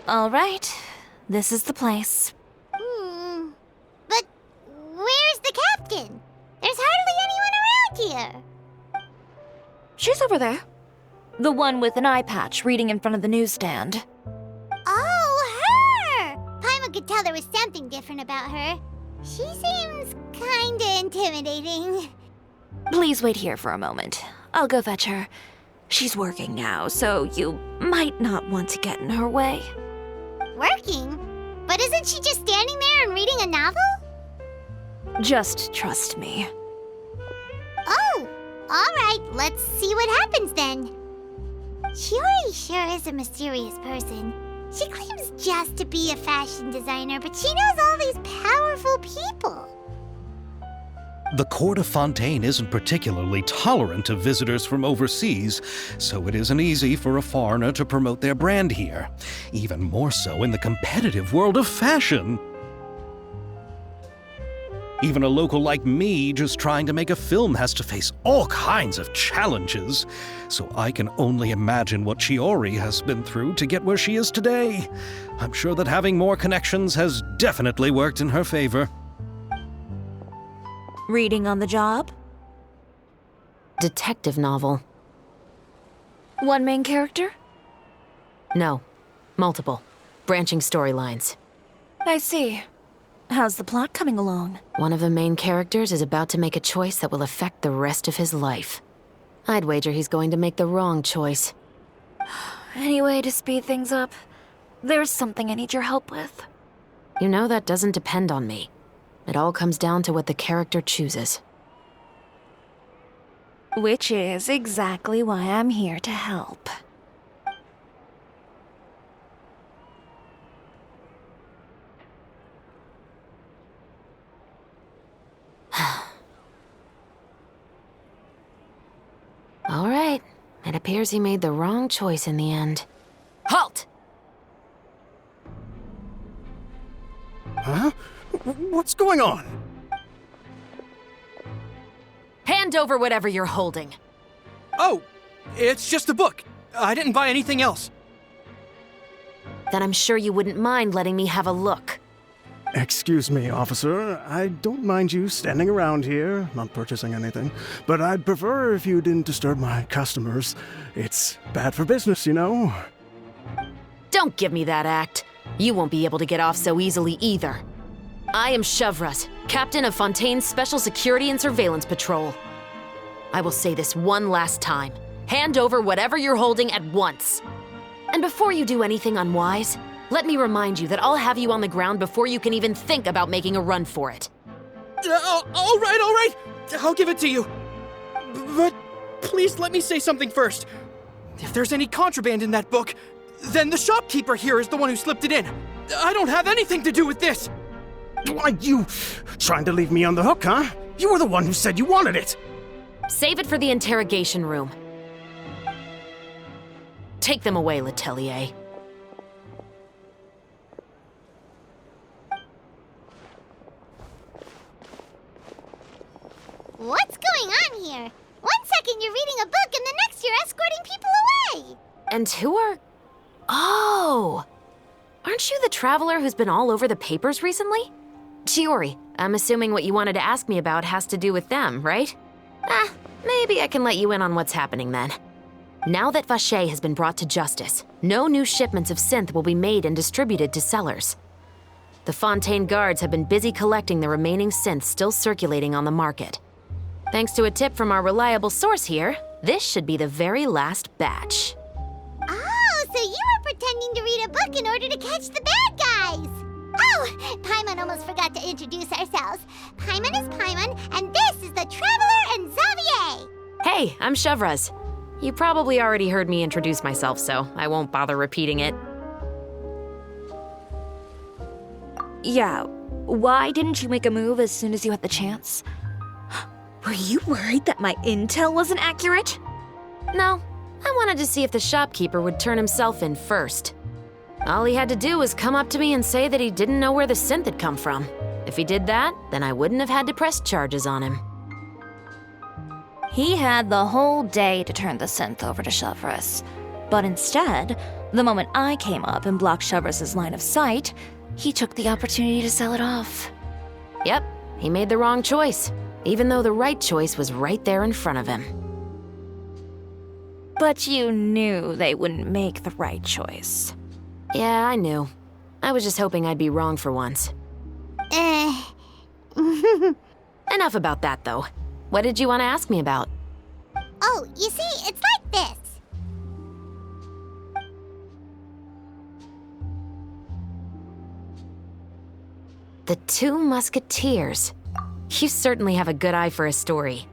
All right, this is the place. But where's the captain? There's hardly anyone around here. She's over there. The one with an eye patch reading in front of the newsstand. Oh, her! Paimon could tell there was something different about her. She seems kinda intimidating. Please wait here for a moment. I'll go fetch her. She's working now, so you might not want to get in her way. Working? But isn't she just standing there and reading a novel? Just trust me. Oh, alright, let's see what happens then. Shiori sure is a mysterious person. She claims just to be a fashion designer, but she knows all these powerful people. The court of Fontaine isn't particularly tolerant of visitors from overseas, so it isn't easy for a foreigner to promote their brand here. Even more so in the competitive world of fashion. Even a local like me just trying to make a film has to face all kinds of challenges, so I can only imagine what Shiori has been through to get where she is today. I'm sure that having more connections has definitely worked in her favor. Reading on the job? Detective novel. One main character? No. Multiple. Branching storylines. I see. How's the plot coming along? One of the main characters is about to make a choice that will affect the rest of his life. I'd wager he's going to make the wrong choice. Any way to speed things up? There's something I need your help with. You know that doesn't depend on me. It all comes down to what the character chooses. Which is exactly why I'm here to help. All right. It appears he made the wrong choice in the end. Halt! Huh? What's going on? Hand over whatever you're holding. Oh, it's just a book. I didn't buy anything else. Then I'm sure you wouldn't mind letting me have a look. Excuse me, officer. I don't mind you standing around here, not purchasing anything, but I'd prefer if you didn't disturb my customers. It's bad for business, you know. Don't give me that act. You won't be able to get off so easily either. I am Shavras, captain of Fontaine's Special Security and Surveillance Patrol. I will say this one last time. Hand over whatever you're holding at once. And before you do anything unwise, let me remind you that I'll have you on the ground before you can even think about making a run for it. All right. I'll give it to you. But please let me say something first. If there's any contraband in that book, then the shopkeeper here is the one who slipped it in. I don't have anything to do with this. Why, you trying to leave me on the hook, huh? You were the one who said you wanted it. Save it for the interrogation room. Take them away, Letelier. What's going on here? 1 second you're reading a book and the next you're escorting people away. And who are... Oh! Aren't you the traveler who's been all over the papers recently? Shiori, I'm assuming what you wanted to ask me about has to do with them, right? Maybe I can let you in on what's happening then. Now that Vacher has been brought to justice, no new shipments of synth will be made and distributed to sellers. The Fontaine guards have been busy collecting the remaining synths still circulating on the market. Thanks to a tip from our reliable source here, this should be the very last batch. Oh, so you were pretending to read a book in order to catch the bad guys. Oh, Paimon almost forgot to introduce ourselves. Paimon is Paimon, and this is the Traveler and Xavier. Hey, I'm Shavras. You probably already heard me introduce myself, so I won't bother repeating it. Yeah, Why didn't you make a move as soon as you had the chance? Were you worried that my intel wasn't accurate? No, I wanted to see if the shopkeeper would turn himself in first. All he had to do was come up to me and say that he didn't know where the synth had come from. If he did that, then I wouldn't have had to press charges on him. He had the whole day to turn the synth over to Chevreuse. But instead, the moment I came up and blocked Chevreuse's line of sight, he took the opportunity to sell it off. Yep, he made the wrong choice, even though the right choice was right there in front of him. But you knew they wouldn't make the right choice. Yeah, I knew. I was just hoping I'd be wrong for once. Enough about that, though. What did you want to ask me about? Oh, you see, it's like this. The Two Musketeers. You certainly have a good eye for a story.